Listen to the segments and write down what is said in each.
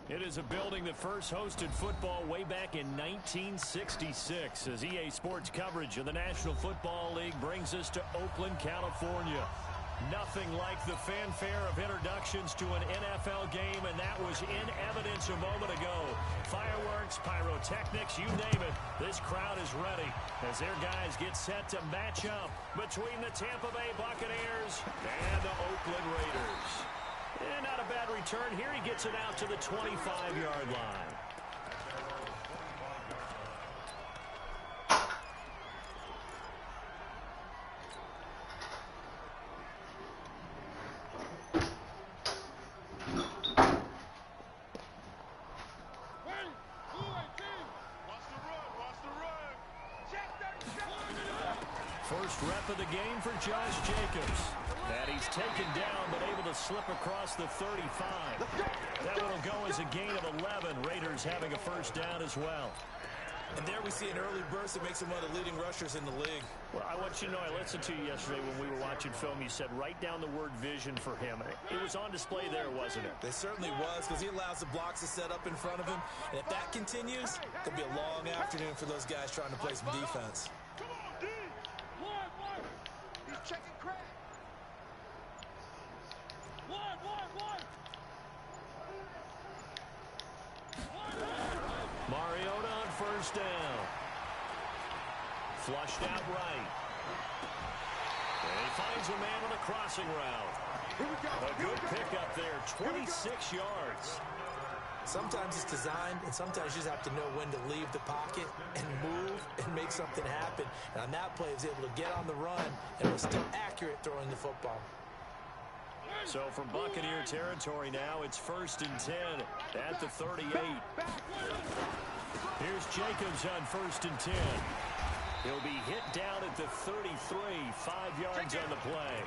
It is a building that first hosted football way back in 1966 as EA Sports coverage of the National Football League brings us to Oakland, California. Nothing like the fanfare of introductions to an NFL game, and that was in evidence a moment ago. Fireworks, pyrotechnics, you name it. This crowd is ready as their guys get set to match up between the Tampa Bay Buccaneers and the Oakland Raiders. And not a bad return here. He gets it out to the 25-yard line. First rep of the game for Josh Jacobs. And he's taken down, but able to slip across the 35. That one will go as a gain of 11. Raiders having a first down as well. And there we see an early burst that makes him one of the leading rushers in the league. Well, I want you to know, I listened to you yesterday when we were watching film. You said write down the word vision for him. It was on display there, wasn't it? It certainly was, because he allows the blocks to set up in front of him. And if that continues, it could be a long afternoon for those guys trying to play some defense. Come on, D! One. He's checking crack. One. Mariota on first down. Flushed out right. And he finds a man on a crossing route. A good pickup there, 26 yards. Sometimes it's designed, and sometimes you just have to know when to leave the pocket and move and make something happen. And on that play, he was able to get on the run and was still accurate throwing the football. So from Buccaneer territory now, it's 1st and 10 at the 38. Here's Jacobs on 1st and 10. He'll be hit down at the 33, 5 yards on the play.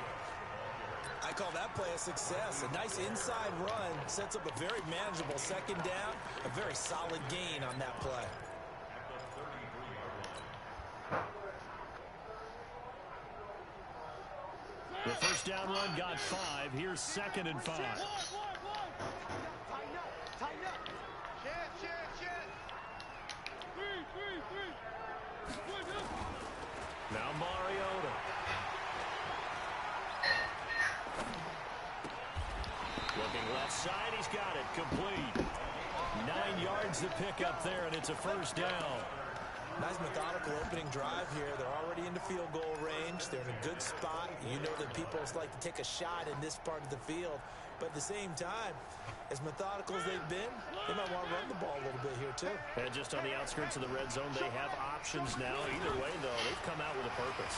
I call that play a success. A nice inside run sets up a very manageable second down. A very solid gain on that play. The first down run got 5. Here's 2nd and 5. Tighten up. Chance. 3. Now Mariota. Looking left side, he's got it. Complete. 9 yards to pick up there, and it's a first down. Nice methodical opening drive here. They're already into field goal range. They're in a good spot. You know that people like to take a shot in this part of the field. But at the same time, as methodical as they've been, they might want to run the ball a little bit here too. And just on the outskirts of the red zone, they have options now. Either way, though, they've come out with a purpose.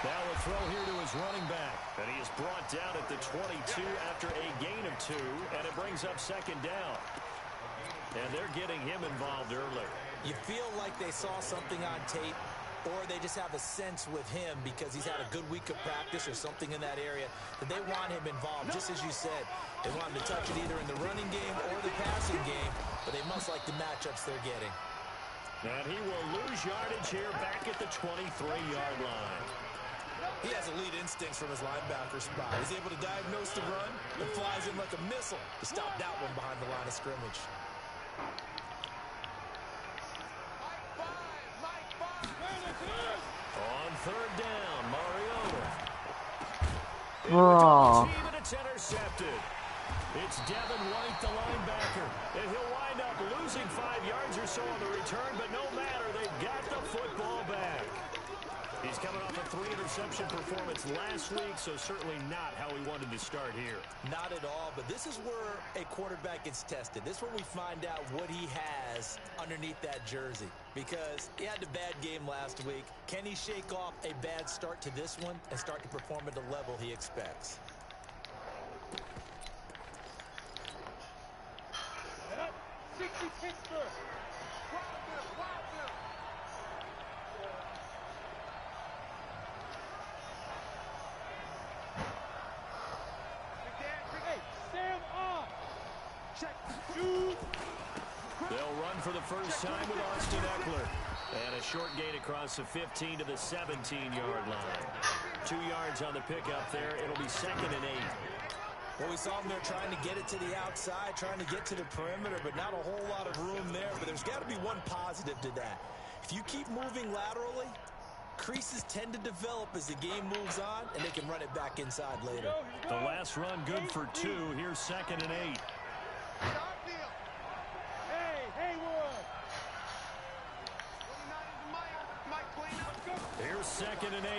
Now a throw here to his running back. And he is brought down at the 22 after a gain of 2. And it brings up 2nd down. And they're getting him involved early. You feel like they saw something on tape, or they just have a sense with him because he's had a good week of practice or something in that area that they want him involved. Just as you said, they want him to touch it either in the running game or the passing game, but they must like the matchups they're getting. And he will lose yardage here back at the 23-yard line. He has elite instincts from his linebacker spot. He's able to diagnose the run and flies in like a missile to stop that one behind the line of scrimmage. On 3rd down, Mariota. Team, and it's intercepted. It's Devin White, the linebacker. And he'll wind up losing 5 yards or so on the return, but no matter, they've got the football back. He's coming off a 3 interception interception performance last week, so certainly not how we wanted to start here. Not at all, but this is where a quarterback gets tested. This is where we find out what he has underneath that jersey. Because he had a bad game last week. Can he shake off a bad start to this one and start to perform at the level he expects? 60 Pittsburgh. Hey, Sam on. Check. They'll run for the first time with Austin Eckler. And a short gain across the 15 to the 17-yard line. 2 yards on the pickup there. It'll be 2nd and 8. Well, we saw him there trying to get it to the outside, trying to get to the perimeter, but not a whole lot of room there. But there's got to be one positive to that. If you keep moving laterally, creases tend to develop as the game moves on, and they can run it back inside later. The last run good for 2. Here's 2nd and 8. Hey, Haywood. Here's 2nd and 8.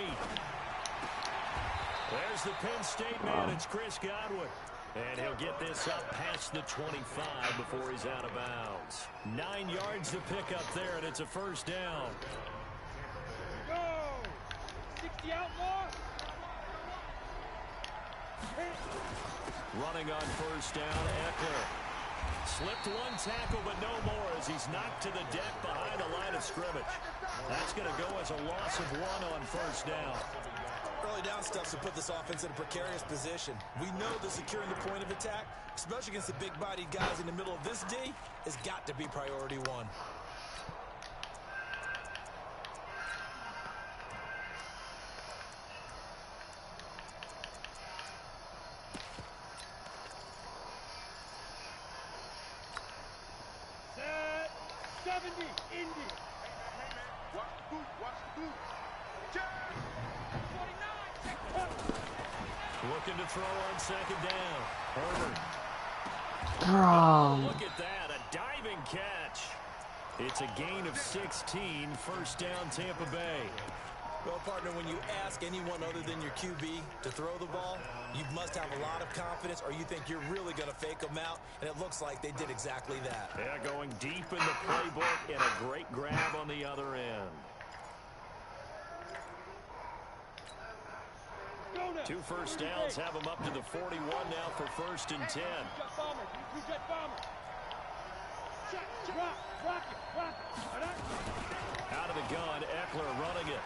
There's the Penn State man. It's Chris Godwin. And he'll get this up past the 25 before he's out of bounds. 9 yards to pick up there, and it's a first down. Go. 60 outlaw. Running on first down, Eckler. Slipped one tackle, but no more as he's knocked to the deck behind the line of scrimmage. That's going to go as a loss of 1 on first down. Early down stuff to put this offense in a precarious position. We know that securing the point of attack, especially against the big-bodied guys in the middle of this D, has got to be priority 1. Set. 70. Indy. Watch the boot. Watch the boot. Check. 49. Looking to throw on 2nd down. Herbert. Look at that, a diving catch. It's a gain of 16, first down Tampa Bay. Well, partner, when you ask anyone other than your QB to throw the ball, you must have a lot of confidence or you think you're really going to fake them out, and it looks like they did exactly that. Yeah, going deep in the playbook and a great grab on the other end. 2 first downs have them up to the 41 now for 1st and 10. Out of the gun, Eckler running it.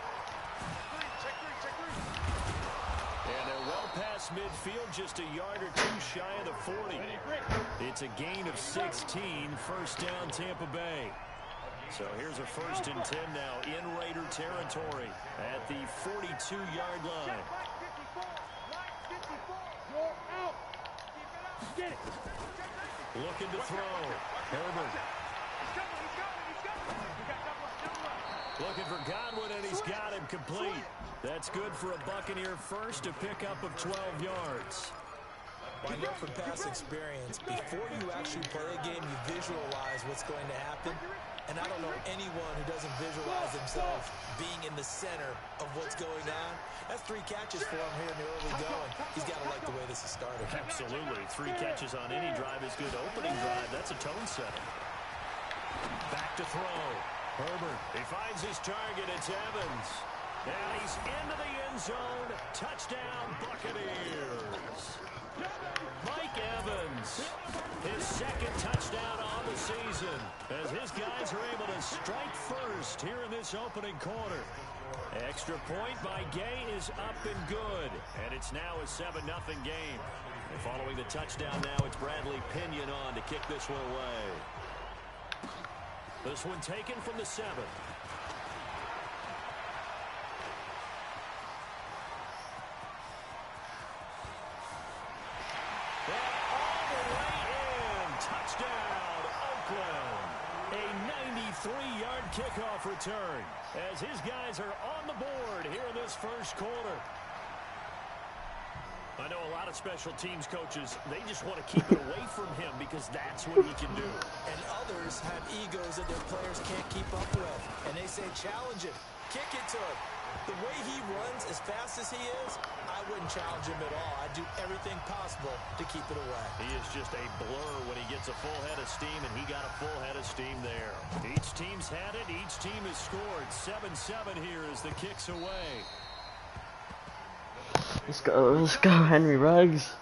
And they're well past midfield, just a yard or 2 shy of the 40. It's a gain of 16, first down Tampa Bay. So here's a 1st and 10 now in Raider territory at the 42-yard line. Looking to throw. Herbert. Looking for Godwin, and he's got him complete. That's good for a Buccaneer first, a pickup of 12 yards. I know from past experience, before you actually play a game, you visualize what's going to happen. And I don't know anyone who doesn't visualize themselves being in the center of what's going on. That's 3 catches for him here in the early going. He's got to like the way this is started. Absolutely. 3 catches on any drive is good. Opening drive, that's a tone setter. Back to throw. Herbert. He finds his target. It's Evans. And he's into the end zone. Touchdown, Buccaneers. Mike Evans, his 2nd touchdown on the season, as his guys are able to strike first here in this opening quarter. Extra point by Gay is up and good, and it's now a 7-0 game. And following the touchdown now, it's Bradley Pinion on to kick this one away. This one taken from the 7. Touchdown, Oakland. A 93-yard kickoff return as his guys are on the board here in this first quarter. I know a lot of special teams coaches, they just want to keep it away from him because that's what he can do. And others have egos that their players can't keep up with. And they say challenge it. kick it to him. The way he runs as fast as he is, I wouldn't challenge him at all. I'd do everything possible to keep it away. He is just a blur when he gets a full head of steam, and he got a full head of steam there. Each team's had it. Each team has scored. 7-7 here as the kick's away. Let's go, Henry Ruggs.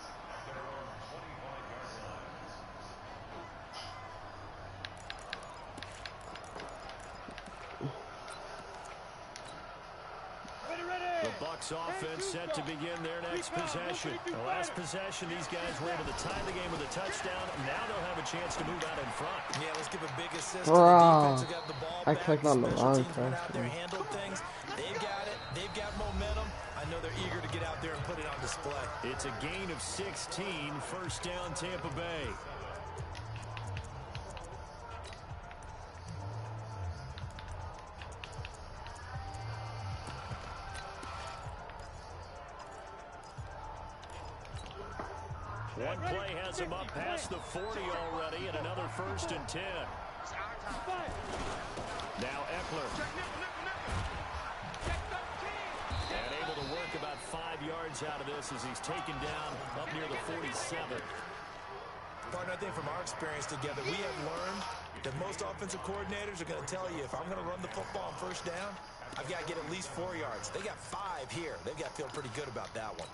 Offense set to begin their next possession. The last possession, these guys were able to tie the game with a touchdown. Now they'll have a chance to move out in front. Yeah, let's give a big assist to the defense who got the ball I back. clicked on the wrong went out there, person. handled things. They've got it. They've got momentum. I know they're eager to get out there and put it on display. It's a gain of 16. First down, Tampa Bay. One play has him up past the 40 already, and another 1st and 10. Now Eckler. And able to work about 5 yards out of this as he's taken down up near the 47. Partner, I think from our experience together, we have learned that most offensive coordinators are going to tell you, if I'm going to run the football on first down, I've got to get at least 4 yards. They got 5 here. They've got to feel pretty good about that one.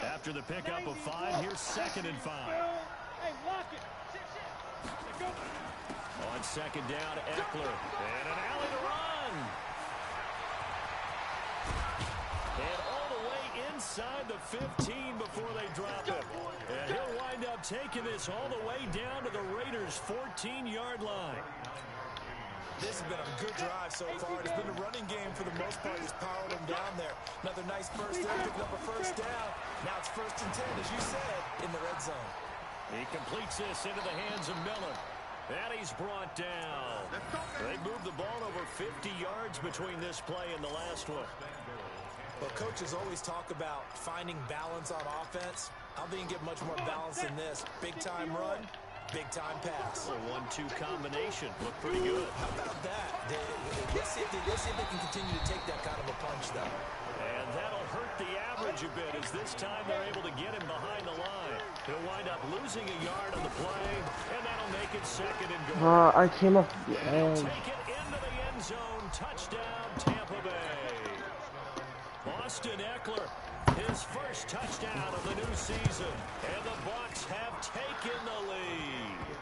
After the pickup of 5, here's 2nd and 5. Hey, lock it. Go. On 2nd down, Eckler. And an alley to run. And all the way inside the 15 before they drop it. And he'll wind up taking this all the way down to the Raiders' 14-yard line. This has been a good drive so far. It's been a running game for the most part. He's powered them down there. Another nice first there, picking up a first down. Now it's 1st and 10, as you said, in the red zone. He completes this into the hands of Miller. And he's brought down. They moved the ball over 50 yards between this play and the last one. Well, coaches always talk about finding balance on offense. I don't think you can get much more balance than this. Big-time run, big-time pass. A 1-2 combination. Looked pretty good. How about that? Let's see if they can continue to take that kind of a punch, though. And that'll hurt the average a bit as this time they're able to get him behind the line. He'll wind up losing a yard on the play, and that'll make it 2nd and goal. I came up the edge. Take it into the end zone. Touchdown, Tampa Bay. Austin Eckler, his first touchdown of the new season, and the Bucs have taken the lead.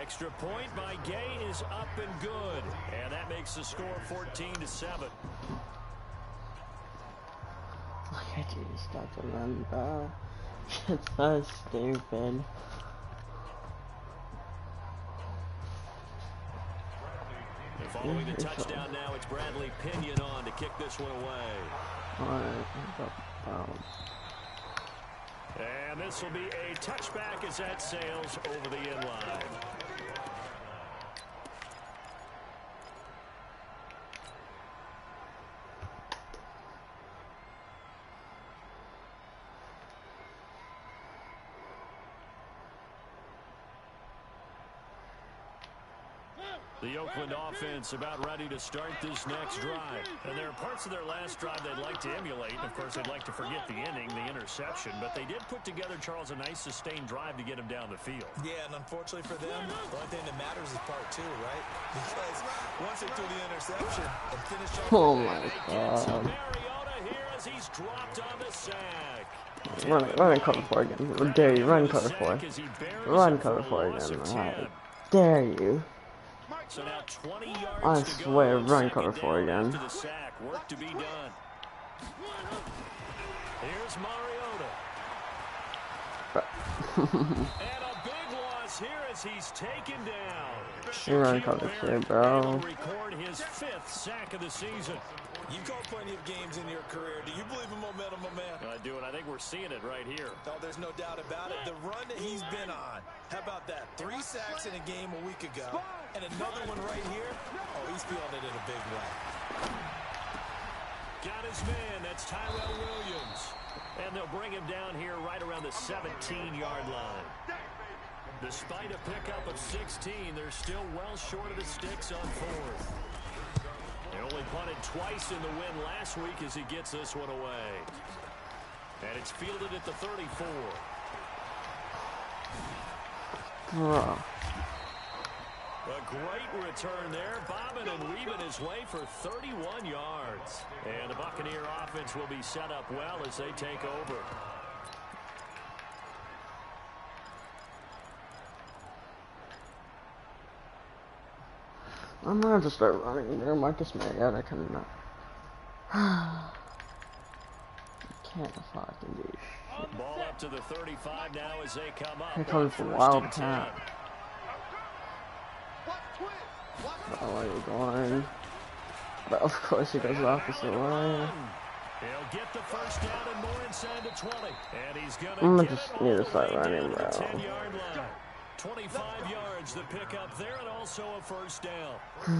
Extra point by Gay is up and good, and that makes the score 14-7. I just start to run, bro. It's so stupid. Following the touchdown now, it's Bradley Pinion on to kick this one away. And this will be a touchback as that sails over the end line. The Oakland offense about ready to start this next drive. And there are parts of their last drive they'd like to emulate. Of course, they'd like to forget the inning, the interception. But they did put together, Charles, a nice sustained drive to get him down the field. Yeah, and unfortunately for them, the only thing that matters is part 2, right? Because once they threw the interception and finished off... Oh, my God. Mariota here as he's dropped on the sack. Run cover 4 again. How dare you? Run cover 4. Run cover 4 again. How dare you? So now 20 yards I to swear, go. run cover 4 again. To the sack. Work to be done. Here's Mariota. And a big loss here as he's taken down. You run cover 2, bro. Record his 5th sack of the season. You've called plenty of games in your career. Do you believe in momentum, my man? I do, and I think we're seeing it right here. Oh, there's no doubt about it. The run that he's been on. How about that? 3 sacks in a game a week ago, and another one right here. Oh, he's feeling it in a big way. Got his man. That's Tyrell Williams. And they'll bring him down here right around the 17-yard line. Despite a pickup of 16, they're still well short of the sticks on fourth. They only punted twice in the win last week as he gets this one away. And it's fielded at the 34. Bruh. A great return there, bobbing and weaving his way for 31 yards. And the Buccaneer offense will be set up well as they take over. I'm gonna have to start running there, Marcus Mariota. I cannot. I can't fucking do shit. Ball up to the 35 now as they come up. Here comes the Wildcat. Oh, where are you going? But of course he goes the opposite way. He'll get the first down and more inside the 20. And he's gonna I'm gonna get just it need all to the start way running, down to bro. the 10-yard line. 25 yards the pickup there, and also a first down.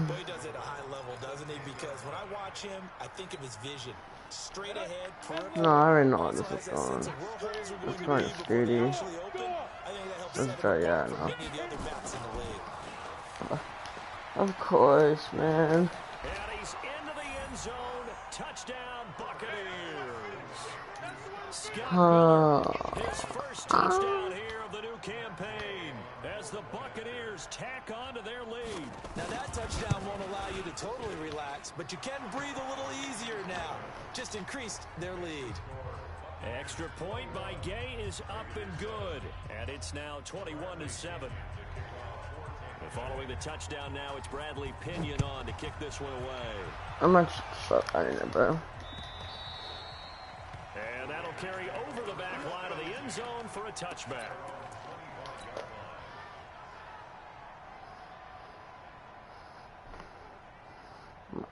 Boy, he does it at a high level, doesn't he? Because when I watch him, I think of his vision. Straight ahead, peripheral. No, I already know where this is going. It's going to Speedy. Let's try, yeah, no. Of course, man. And he's into the end zone. Touchdown, Buccaneers. Scott his first touchdown here of the new campaign as the Buccaneers tack on to their lead. Now that touchdown won't allow you to totally relax, but you can breathe a little easier now. Just increased their lead. Extra point by Gay is up and good, and it's now 21-7. And following the touchdown now, it's Bradley Pinion on to kick this one away. I'm not start running it, bro. And that'll carry over the back line of the end zone for a touchback.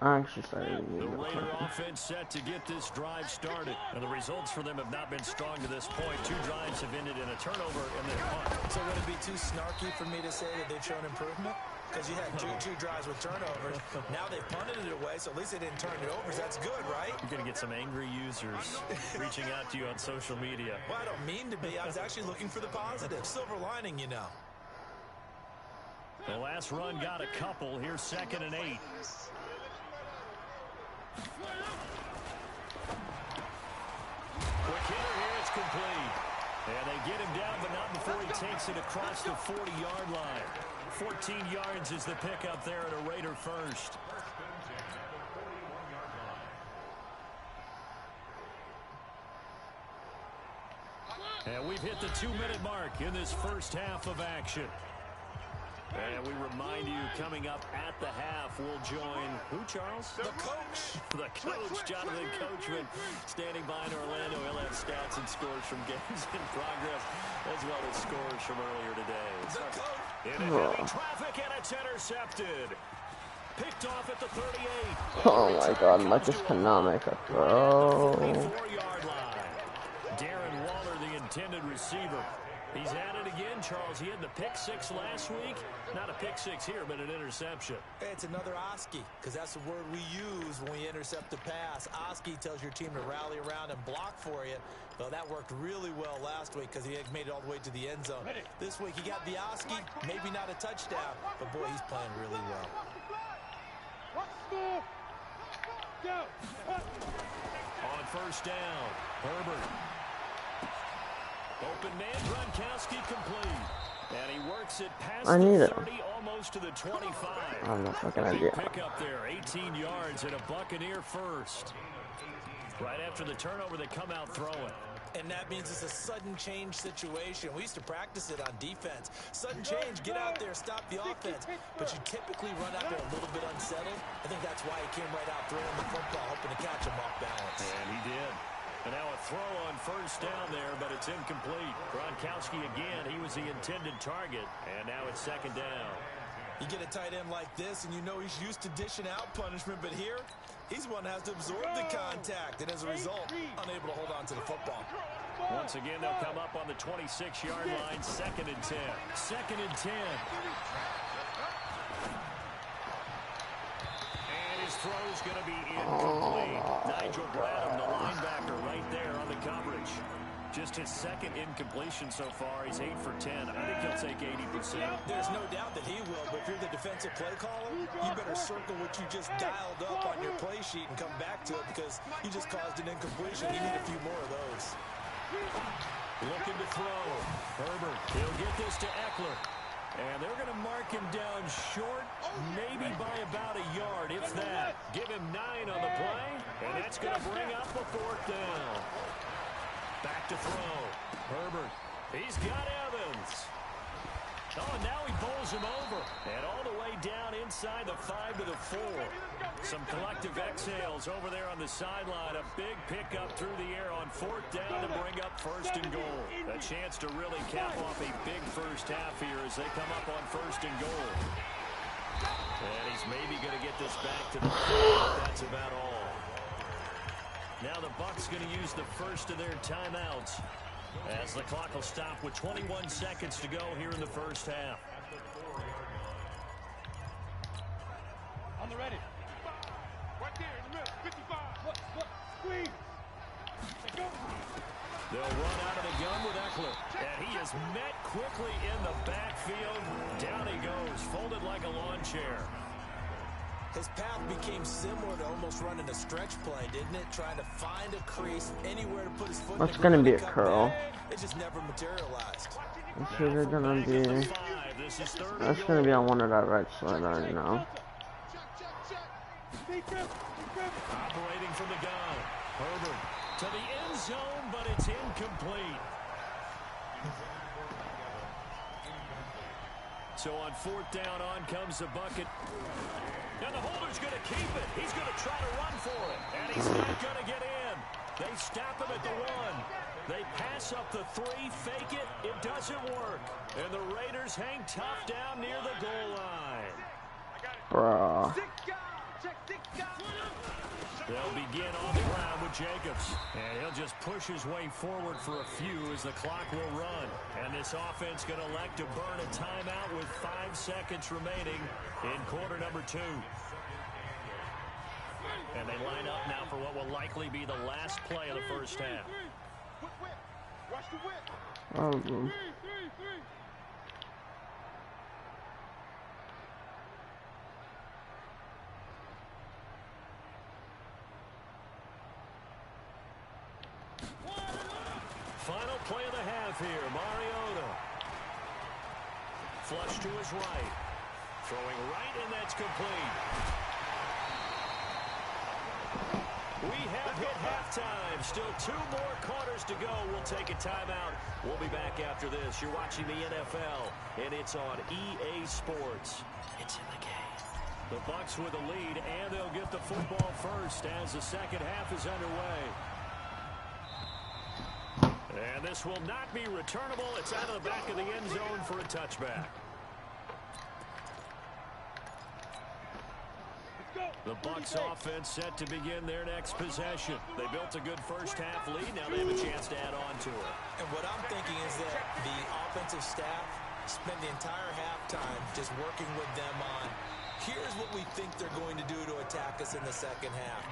I'm actually starting to The need Raider offense set to get this drive started. And the results for them have not been strong to this point. 2 drives have ended in a turnover and then punt. So would it be too snarky for me to say that they've shown improvement? Because you had two drives with turnovers. Now they've punted it away, so at least they didn't turn it over. So that's good, right? You're going to get some angry users reaching out to you on social media. Well, I don't mean to be. I was actually looking for the positive. Silver lining, you know. The last run got a couple. Here's 2nd and 8. Quick hitter here, it's complete. And they get him down, but not before he takes it across the 40-yard line. 14 yards is the pickup there at a Raider first. And we've hit the 2-minute mark in this first half of action. And we remind you, coming up at the half, we'll join who, Charles? The coach. The coach, Jonathan Coachman, standing by in Orlando. He'll have stats and scores from games in progress, as well as scores from earlier today. In a heavy traffic, and it's intercepted. Picked off at the 38. Oh my god, Marcus cannot make a throw. 44-yard line. Darren Waller, the intended receiver. He's at it again, Charles. He had the pick 6 last week. Not a pick 6 here, but an interception. Hey, it's another Oski, because that's the word we use when we intercept a pass. Oski tells your team to rally around and block for you. Well, that worked really well last week because he had made it all the way to the end zone. This week he got the Oski, maybe not a touchdown, but boy, he's playing really well. On first down, Herbert. Open man, Gronkowski complete. And he works it past the 30, almost to the 25. I'm not fucking Big idea. pickup there, 18 yards and a Buccaneer first. Right after the turnover, they come out throwing. And that means it's a sudden change situation. We used to practice it on defense. Sudden change, get out there, stop the offense. But you typically run out there a little bit unsettled. I think that's why he came right out throwing the football, hoping to catch him off balance. And he did. And now a throw on first down there, but it's incomplete. Gronkowski again, he was the intended target. And now it's 2nd down. You get a tight end like this, and you know he's used to dishing out punishment, but here, he's one that has to absorb the contact, and as a result, unable to hold on to the football. Once again, they'll come up on the 26-yard line, 2nd and 10. 2nd and 10. And his throw's going to be incomplete. Nigel Bradham, the linebacker, right there on the coverage. Just his second incompletion so far. He's 8 for 10. I think he'll take 80%. There's no doubt that he will, but if you're the defensive play caller, you better circle what you just dialed up on your play sheet and come back to it because you just caused an incompletion. You need a few more of those. Looking to throw. Herbert, he'll get this to Eckler. And they're going to mark him down short, maybe by about a yard, if that. Give him 9 on the play, and that's going to bring up a 4th down. Back to throw. Herbert, he's got Evans. Oh, and now he bowls him over. And all the way down inside the 5 to the 4. Some collective exhales over there on the sideline. A big pickup through the air on 4th down to bring up 1st and goal. A chance to really cap off a big first half here as they come up on 1st and goal. And he's maybe going to get this back to the 4. That's about all. Now the Bucs going to use the first of their timeouts as the clock will stop with 21 seconds to go here in the first half. On the ready. Right there in the middle. 55. Look. Squeeze. Let's go. They'll run out of the gun with Eckler. And he is met quickly in the backfield. Down he goes, folded like a lawn chair. His path became similar to almost running a stretch play, didn't it? Trying to find a crease anywhere to put his foot. That's gonna be a curl. It just never materialized. I'm sure they're gonna be. That's gonna be on one of that right side right now. Operating from the gun. Herbert to the end zone, but it's incomplete. So on 4th down, on comes the bucket. And the holder's going to keep it. He's going to try to run for it. And he's not going to get in. They stop him at the 1. They pass up the 3, fake it. It doesn't work. And the Raiders hang tough down near the goal line. Bruh. They'll begin on the ground with Jacobs. And he'll just push his way forward for a few as the clock will run. And this offense going to elect to burn a timeout with 5 seconds remaining in quarter number 2. And they line up now for what will likely be the last play of the first half. Watch the whip. Oh, Final play of the half here. Mariota. Flush to his right. Throwing right, and that's complete. We have hit halftime. Still 2 more quarters to go. We'll take a timeout. We'll be back after this. You're watching the NFL, and it's on EA Sports. It's in the game. The Bucs with the lead, and they'll get the football first as the second half is underway. And this will not be returnable. It's out of the back of the end zone for a touchback. The Bucs offense set to begin their next possession. They built a good first half lead. Now they have a chance to add on to it. And what I'm thinking is that the offensive staff spent the entire halftime just working with them on, here's what we think they're going to do to attack us in the second half.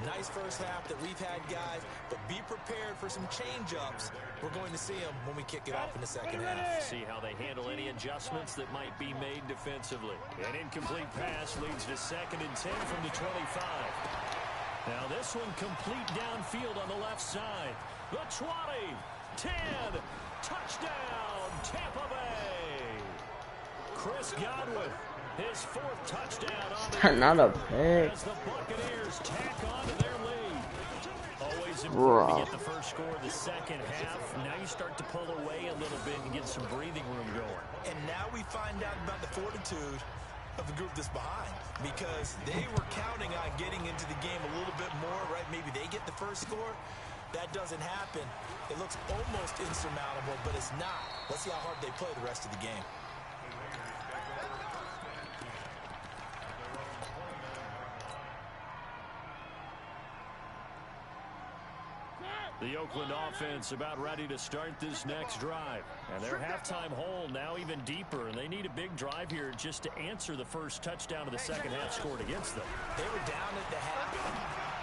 Nice first half that we've had, guys, but be prepared for some change-ups. We're going to see them when we kick it off in the second half. See how they handle any adjustments that might be made defensively. An incomplete pass leads to 2nd and 10 from the 25. Now this one complete downfield on the left side. The 20, 10, touchdown, Tampa Bay. Chris Godwin. His 4th touchdown on the not a pick. as the Buccaneers tack on to their lead. Always important to get the first score of the second half. Now you start to pull away a little bit and get some breathing room going. And now we find out about the fortitude of the group that's behind, because they were counting on getting into the game a little bit more, right? Maybe they get the first score. That doesn't happen. It looks almost insurmountable, but it's not. Let's see how hard they play the rest of the game. The Oakland offense about ready to start this next drive. And their halftime hole now even deeper. And they need a big drive here just to answer the first touchdown of the second half scored against them. They were down at the half.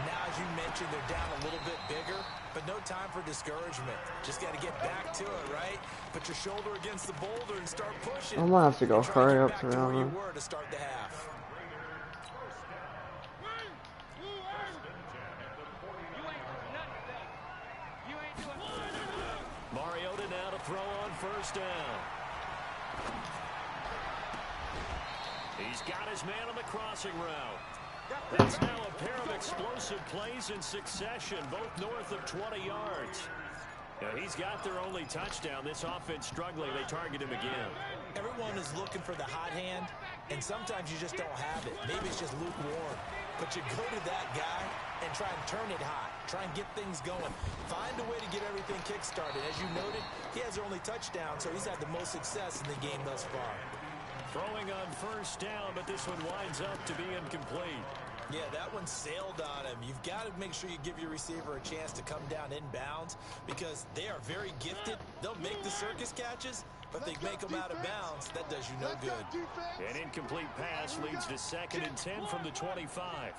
Now, as you mentioned, they're down a little bit bigger. But no time for discouragement. Just got to get back to it, right? Put your shoulder against the boulder and start pushing. I'm gonna have to go hurry up to where you him. were to start the half. Mariota now to throw on first down. He's got his man on the crossing route. That's now a pair of explosive plays in succession, both north of 20 yards. Now he's got their only touchdown. This offense struggling. They target him again. Everyone is looking for the hot hand, and sometimes you just don't have it. Maybe it's just lukewarm. But you go to that guy and try and turn it hot. Try and get things going. Find a way to get everything kick-started. As you noted, he has their only touchdown, so he's had the most success in the game thus far. Throwing on first down, but this one winds up to be incomplete. Yeah, that one sailed on him. You've got to make sure you give your receiver a chance to come down inbounds because they are very gifted. They'll make the circus catches, but they make them out of bounds. That does you no good. An incomplete pass leads to 2nd and 10 from the 25.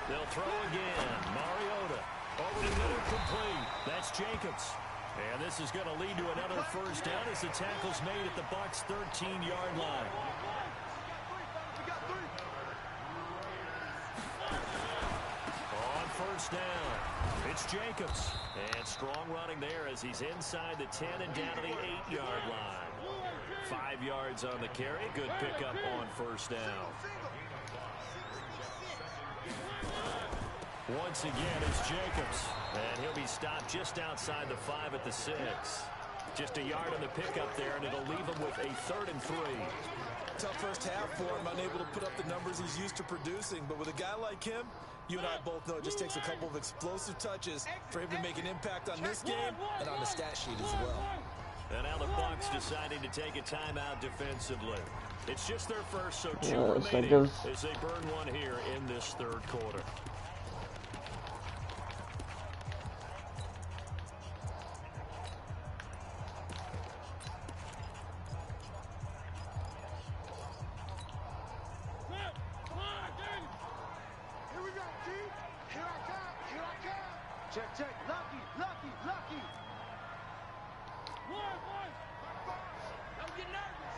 They'll throw again. Mariota over the middle, complete. That's Jacobs. And this is going to lead to another first down as the tackle's made at the Bucs' 13-yard line. On first down, it's Jacobs. And strong running there as he's inside the 10 and down to the 8-yard line. 5 yards on the carry. Good pickup on first down. Once again, it's Jacobs. And he'll be stopped just outside the 5 at the 6. Just a yard on the pickup there, and it'll leave him with a 3rd and 3. Tough first half for him, unable to put up the numbers he's used to producing. But with a guy like him, you and I both know it just takes a couple of explosive touches for him to make an impact on this game and on the stat sheet as well. And now the Bucs deciding to take a timeout defensively. It's just their first, so 2 Yeah, remaining as they burn one here in this 3rd quarter. Check. Lucky. One. Don't get nervous.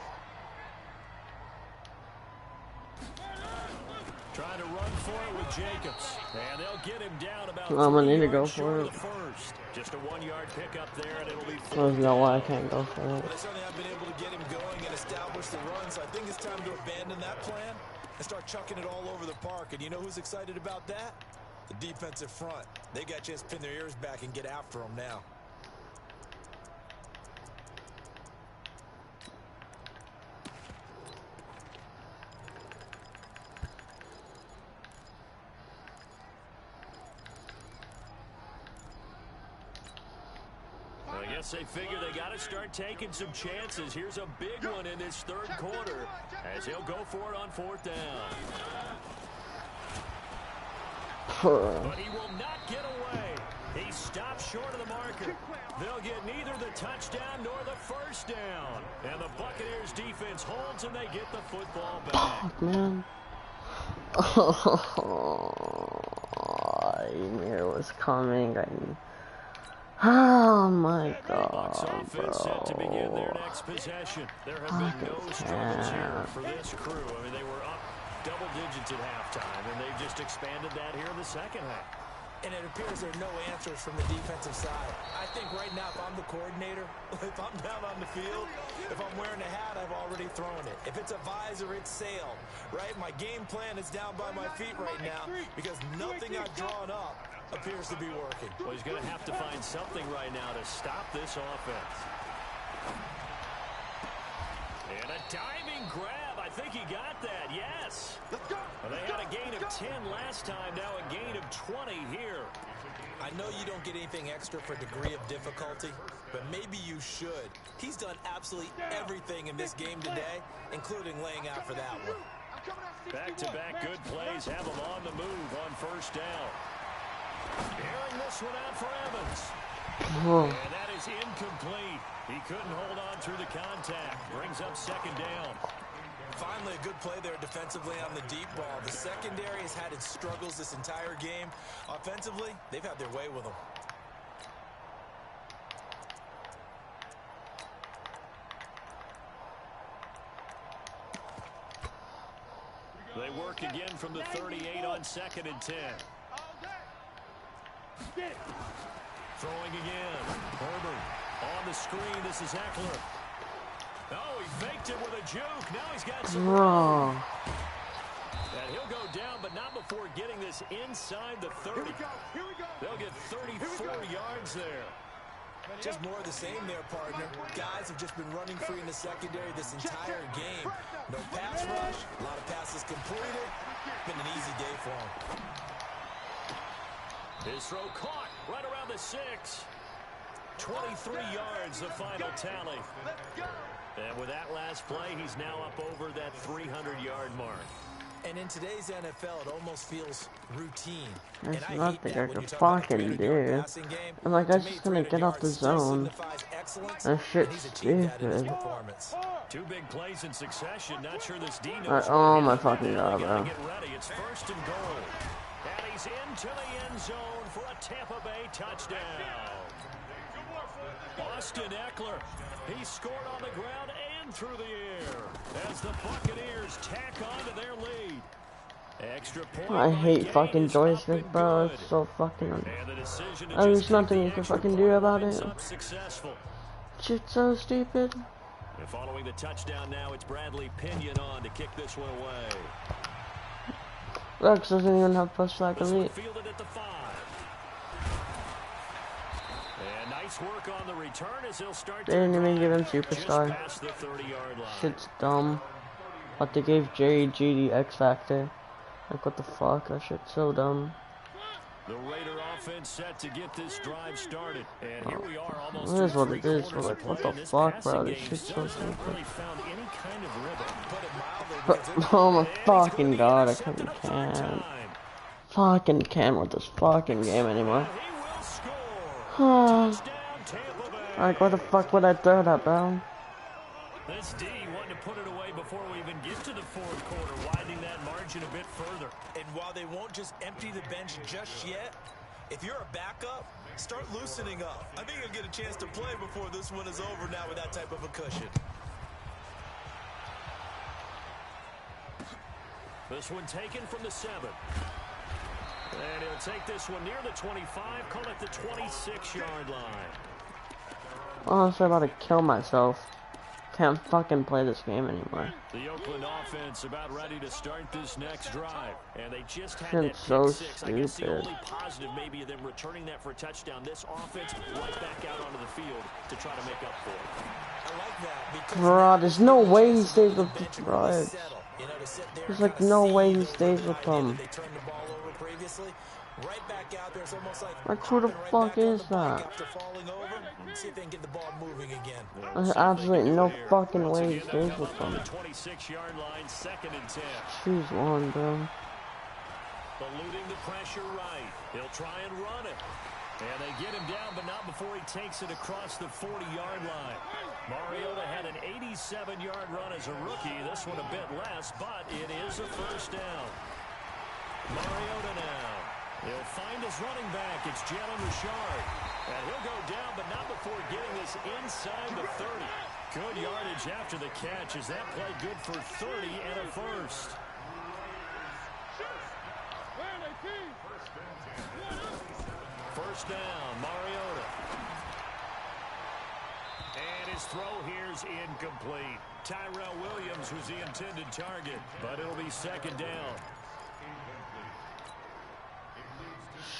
Trying to run for it with Jacobs. And they'll get him down about I'm gonna need to 3 go yards for short it. of the first. Just a 1-yard pickup there, and it'll be There's no way I can't go for it. Well, they certainly have been able to get him going and establish the run, so I think it's time to abandon that plan and start chucking it all over the park. And you know who's excited about that? The defensive front. They got a chance to pin their ears back and get after him now. I guess they figure they got to start taking some chances. Here's a big one in this 3rd quarter as he'll go for it on 4th down. But he will not get away. He stops short of the marker. They'll get neither the touchdown nor the first down. And the Buccaneers defense holds and they get the football back. Fuck, man. I knew it was coming. Oh my god, Bucs offense set to begin their next possession. There have been no struggles here for this crew. I mean, they were up double digits at halftime, and they've just expanded that here in the second half. And it appears there are no answers from the defensive side. I think right now, if I'm the coordinator, if I'm down on the field, if I'm wearing a hat, I've already thrown it. If it's a visor, it's sailed, right? My game plan is down by my feet right now because nothing I've drawn up appears to be working. Well, he's going to have to find something right now to stop this offense. And a diving grab. I think he got that, yes. Let's go. Well, they had a gain of 10 last time, now a gain of 20 here. I know you don't get anything extra for degree of difficulty, but maybe you should. He's done absolutely everything in this game today, including laying out for that one. Back-to-back good plays have him on the move on first down. Airing this one out for Evans. Oh. And that is incomplete. He couldn't hold on through the contact. Brings up second down. Finally, a good play there defensively on the deep ball. The secondary has had its struggles this entire game. Offensively, they've had their way with them. They work again from the 38 on 2nd and 10. Throwing again. Herbert on the screen. This is Eckler. Oh, he faked it with a juke. Now he's got some room. And he'll go down, but not before getting this inside the 30. They'll get 34 yards there. Just more of the same there, partner. Guys have just been running free in the secondary this entire game. No pass rush, a lot of passes completed. Been an easy day for him. His throw caught right around the 6. 23 yards, the final tally. And with that last play, he's now up over that 300-yard mark. And in today's NFL, it almost feels routine. There's and nothing I can fucking do. I'm like, I just gonna get off the zone. That shit's stupid. 2 big plays in succession. Not sure this D knows. Oh my fucking god, bro. Get ready. It's 1st and goal. And he's into the end zone for a Tampa Bay touchdown. Austin Eckler. He scored on the ground and through the air as the Buccaneers tack on to their lead. Extra point. I hate fucking joystick, bro. It's so fucking. There's nothing you can fucking do about it. Shit's so stupid. And following the touchdown now, it's Bradley Pinion on to kick this one away. Rex doesn't even have push flag elite. Fielded at the 5. And nice work on the return as he'll start. They didn't even give him superstar. Shit's dumb. But they gave Jerry G the X Factor. Like, what the fuck? That shit's so dumb. The Raider offense set to get this drive started. And here we are almost. It is what it is, but like, what the fuck, bro? This shit's so stupid. Oh my fucking god, I can't. Fucking can't with this fucking game anymore. Like, what the fuck would I throw that, bro? This D wanted to put it away before we even get to the 4th quarter, widening that margin a bit further. And while they won't just empty the bench just yet, if you're a backup, start loosening up. I think you'll get a chance to play before this one is over now with that type of a cushion. This one taken from the 7. And he'll take this one near the 25, call it the 26-yard line. Honestly, I'm about to kill myself. Can't fucking play this game anymore. The Oakland offense about ready to start this next drive. And they just had that so pick 6. I guess the stupid. only positive maybe of them returning that for a touchdown. This offense right back out onto the field to try to make up for it. I like that because Bro, there's no way he stays with the Reds. There's like no way he stays with them. They turned the ball over previously. Right back out there, it's almost Like, who the fuck is that? After falling over, see if they can get the ball moving again. There's absolutely no fucking way he stays with them. 26-yard line, 2nd and 10. Choose one, bro. Eluding the pressure right. He'll try and run it. And they get him down, but not before he takes it across the 40-yard line. Mariota had an 87-yard run as a rookie. This one a bit less, but it is a 1st down. Mariota now. He'll find his running back. It's Jalen Richard. And he'll go down, but not before getting this inside the 30. Good yardage after the catch. Is that play good for 30 and a 1st? First down, Mariota. And his throw here's incomplete. Tyrell Williams was the intended target, but it'll be 2nd down.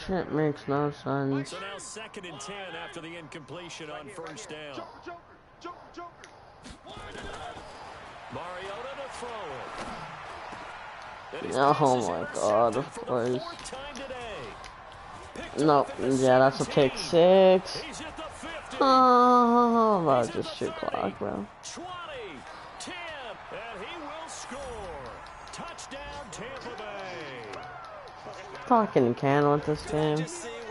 Shit makes no sense. So now 2nd and 10 after the incompletion on 1st down. Mariota to throw it. Oh my god, of course. No, yeah, that's a pick 6. Oh, about just shoot clock, bro. 20, 10, and he will score. Touchdown, Tampa Bay. Fucking can with this game. Just seeing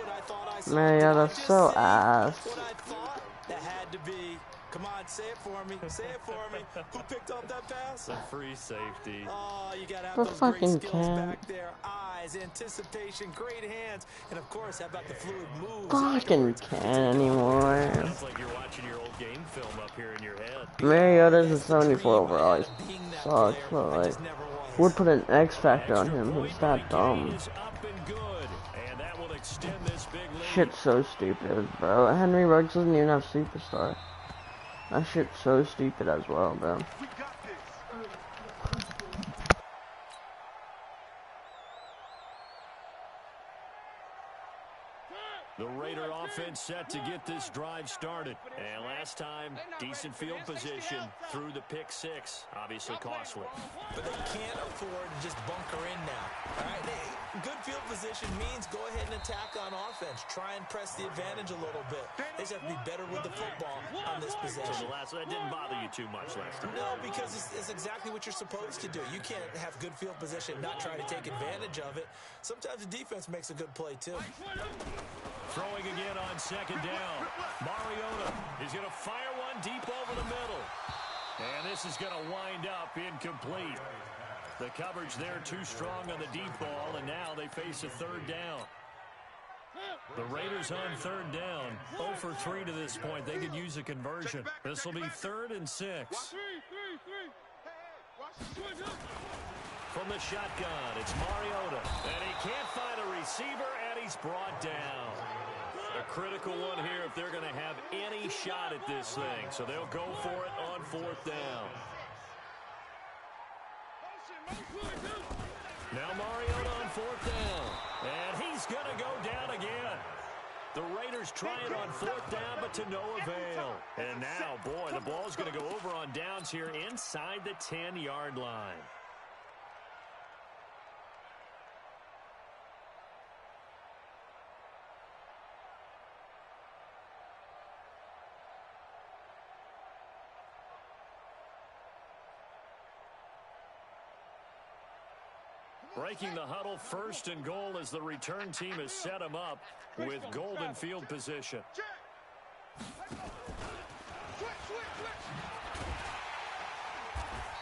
Mariota's so ass. What I thought, that had to be. Come on, say it for me. Say it for me. Who picked up that pass? The free safety. Oh, you got to have The those great fucking skills can. back there. Eyes, anticipation, great hands. And, of course, how about the fluid moves Fucking afterwards? can anymore. Sounds like you're watching your old game film up here in your head. Mariota's a That's the 74 dream I overall. had He of being that sucks, player. but I like, just never was. would put an X factor on Extra him. point He's by that Gay dumb. is up and good. And that will extend this big lead. Shit's so stupid, bro. Henry Ruggs doesn't even have superstar. That shit's so stupid as well, bro. We got this. The Raider offense set to get this drive started. And last time, decent field position through the pick six. Obviously costly. But they can't afford to just bunker in now. All right, good field position means go ahead and attack on offense. Try and press the advantage a little bit. They just have to be better with the football on this possession. So that didn't bother you too much last time. No, because it's exactly what you're supposed to do. You can't have good field position, not try to take advantage of it. Sometimes the defense makes a good play, too. Throwing again on second down. Mariota is going to fire one deep over the middle. And this is going to wind up incomplete. The coverage there too strong on the deep ball, and now they face a third down. The Raiders on third down. 0 for 3 to this point. They could use a conversion. This will be 3rd and 6. From the shotgun, it's Mariota. And he can't find a receiver, and he's brought down. A critical one here if they're going to have any shot at this thing. So they'll go for it on 4th down. Now Mariota on 4th down. And he's going to go down again. The Raiders try it on 4th down, but to no avail. And now, boy, the ball's going to go over on downs here inside the 10-yard line. Breaking the huddle, 1st and goal as the return team has set him up with golden field position.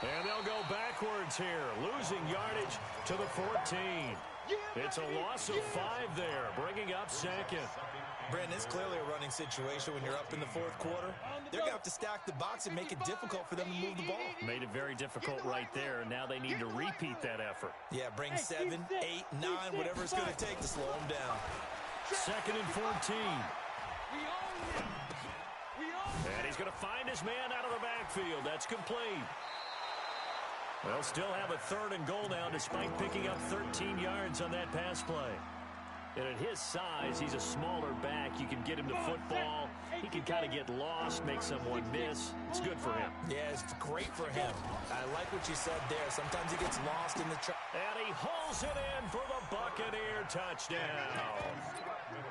And they'll go backwards here, losing yardage to the 14. It's a loss of 5 there, bringing up 2nd. Brandon, it's clearly a running situation when you're up in the 4th quarter. They're going to have to stack the box and make it difficult for them to move the ball. Made it very difficult right there, and now they need to repeat that effort. Yeah, bring 7, 8, 9, whatever it's going to take to slow them down. 2nd and 14. And he's going to find his man out of the backfield. That's complete. They'll still have a 3rd and goal now despite picking up 13 yards on that pass play. And at his size, he's a smaller back. You can get him to football. He can kind of get lost, make someone miss. It's good for him. Yeah, it's great for him. I like what you said there. Sometimes he gets lost in the and he hauls it in for the Buccaneer touchdown.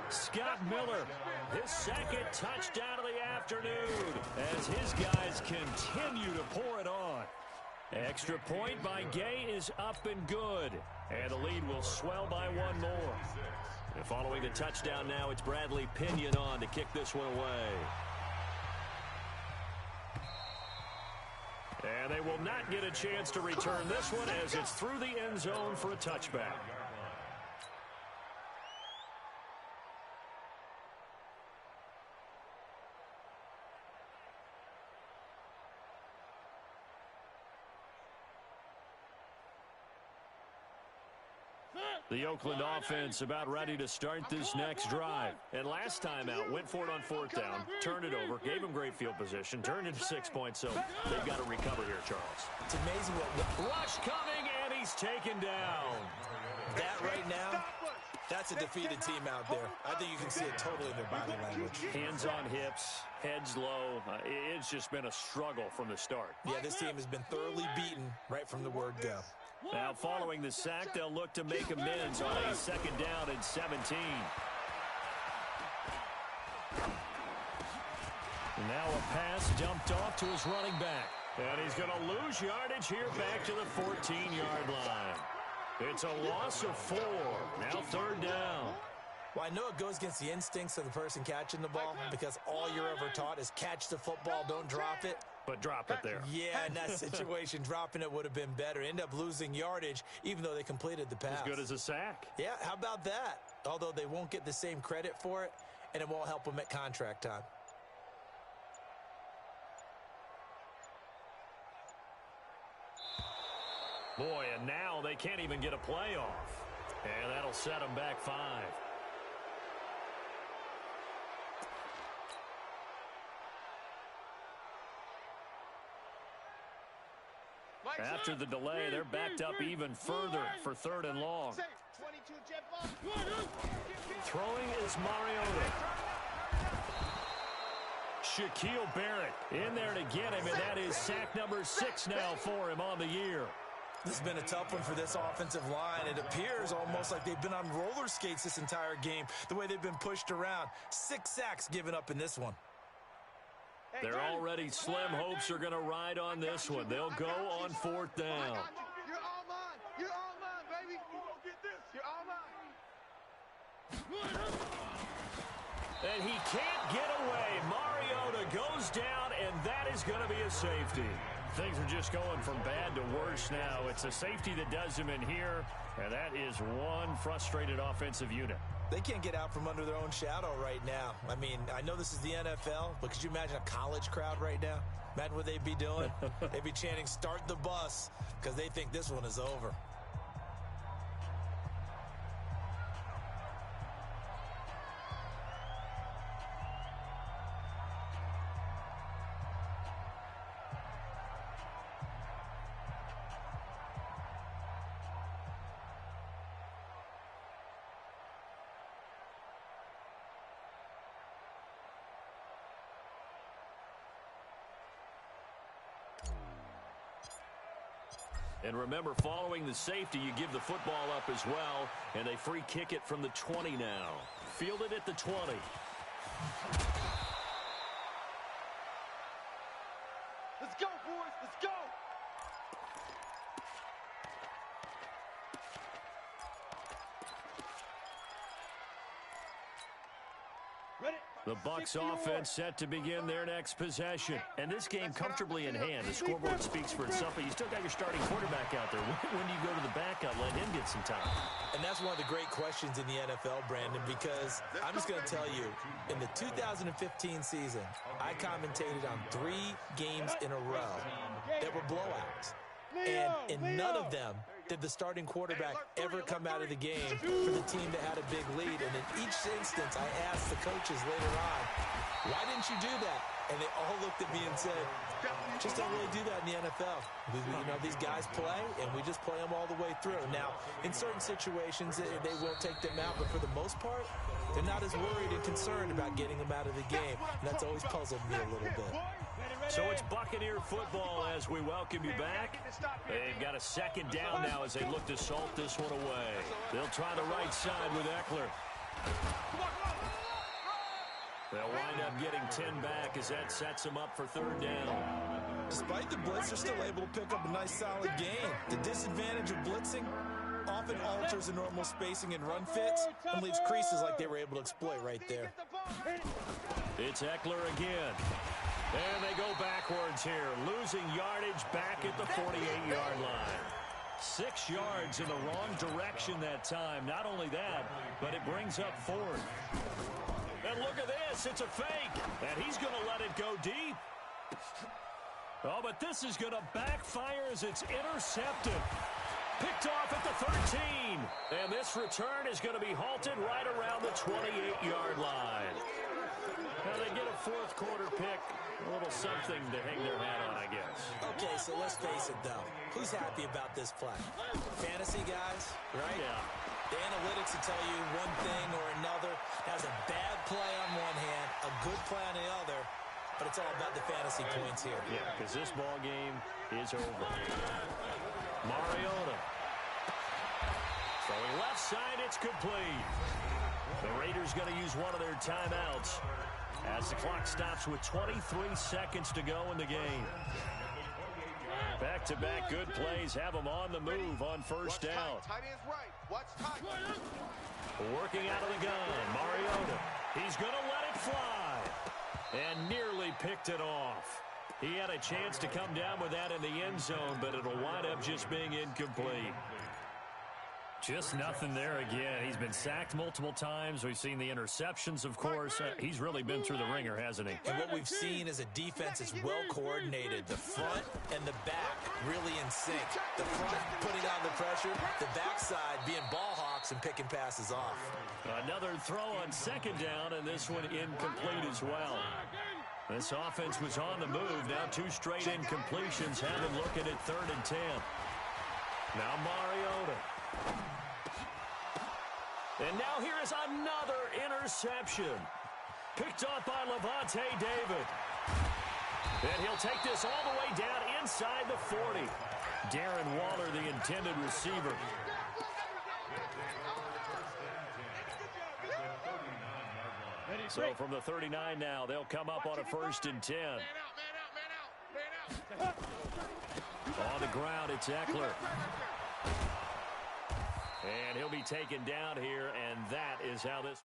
Scott Miller, his 2nd touchdown of the afternoon as his guys continue to pour it on. Extra point by Gay is up and good. And the lead will swell by 1 more. And following the touchdown now, it's Bradley Pinion on to kick this one away. And they will not get a chance to return this one as it's through the end zone for a touchback. The Oakland offense about ready to start this next drive. And last time out, went for it on 4th down, turned it over, gave him great field position, turned it 6 points, so they've got to recover here, Charles. It's amazing what rush coming, and he's taken down. That right now, that's a defeated team out there. I think you can see it totally in their body language. Hands on hips, heads low. It's just been a struggle from the start. Yeah, this team has been thoroughly beaten right from the word go. Now, following the sack, they'll look to make amends on a 2nd down and 17. Now a pass dumped off to his running back. And he's going to lose yardage here back to the 14-yard line. It's a loss of 4. Now 3rd down. Well, I know it goes against the instincts of the person catching the ball because all you're ever taught is catch the football, don't drop it. But drop it there. Yeah, in that situation, dropping it would have been better. End up losing yardage, even though they completed the pass. As good as a sack. Yeah, how about that? Although they won't get the same credit for it, and it won't help them at contract time. Boy, and now they can't even get a play off. And that'll set them back 5. After the delay, they're backed up even further for 3rd and long. Throwing is Mariota. Shaquille Barrett in there to get him, and that is sack number 6 now for him on the year. This has been a tough one for this offensive line. It appears almost like they've been on roller skates this entire game, the way they've been pushed around. 6 sacks given up in this one. Their already slim hopes are going to ride on this one. They'll go on 4th down. You're all mine. You're all mine, baby. You gonna get this. You're all mine. And he can't get away. Mariota goes down, and that is going to be a safety. Things are just going from bad to worse now. It's a safety that does him in here, and that is one frustrated offensive unit. They can't get out from under their own shadow right now. I mean, I know this is the NFL, but could you imagine a college crowd right now? Imagine what they'd be doing. They'd be chanting, "Start the bus," because they think this one is over. And remember, following the safety, you give the football up as well, and they free kick it from the 20 now. Fielded at the 20. Let's go, boys. Let's go. Ready? The Bucs offense set to begin their next possession. And this game comfortably in hand. The scoreboard speaks for itself, but you still got your starting quarterback out there. When do you go to the backup, let him get some time? And that's one of the great questions in the NFL, Brandon, because I'm just going to tell you, in the 2015 season, I commentated on 3 games in a row that were blowouts. And in none of them did the starting quarterback ever come out of the game for the team that had a big lead. And in each instance, I asked the coaches later on, why didn't you do that? And they all looked at me and said, just don't really do that in the NFL. You know, these guys play, and we just play them all the way through. Now, in certain situations, they will take them out, but for the most part, they're not as worried and concerned about getting them out of the game. And that's always puzzled me a little bit. So it's Buccaneer football as we welcome you back. They've got a 2nd down now as they look to salt this one away. They'll try the right side with Eckler. They'll wind up getting 10 back as that sets them up for 3rd down. Despite the blitz, they're still able to pick up a nice, solid gain. The disadvantage of blitzing often alters the normal spacing and run fits and leaves creases like they were able to exploit right there. It's Eckler again. And they go backwards here, losing yardage back at the 48-yard line. 6 yards in the wrong direction that time. Not only that, but it brings up 4th. And look at this, it's a fake. And he's going to let it go deep. Oh, but this is going to backfire as it's intercepted. Picked off at the 13. And this return is going to be halted right around the 28-yard line. Now they get a 4th quarter pick. A little something to hang their hat on, I guess. Okay, so let's face it, though. Who's happy about this play? Fantasy guys, right? Yeah. The analytics will tell you one thing or another. That's a bad play on one hand, a good play on the other, but it's all about the fantasy points here. Yeah, because this ball game is over. Mariota. Throwing left side, it's complete. The Raiders going to use one of their timeouts as the clock stops with 23 seconds to go in the game. Back-to-back good plays have them on the move on first down. Tight end's right. Watch tight. Working out of the gun, Mariota. He's going to let it fly. And nearly picked it off. He had a chance to come down with that in the end zone, but it'll wind up just being incomplete. Just nothing there again. He's been sacked multiple times. We've seen the interceptions, of course. He's really been through the ringer, hasn't he? And what we've seen is a defense that's well coordinated. The front and the back really in sync. The front putting on the pressure, the backside being ball hawks and picking passes off. Another throw on second down, and this one incomplete as well. This offense was on the move. Now 2 straight incompletions have him looking at 3rd and 10. Now Mariota. And now here is another interception. Picked off by Levante David. And he'll take this all the way down inside the 40. Darren Waller, the intended receiver. So from the 39 now, they'll come up on a 1st and 10. On the ground, it's Eckler. And he'll be taken down here, and that is how this...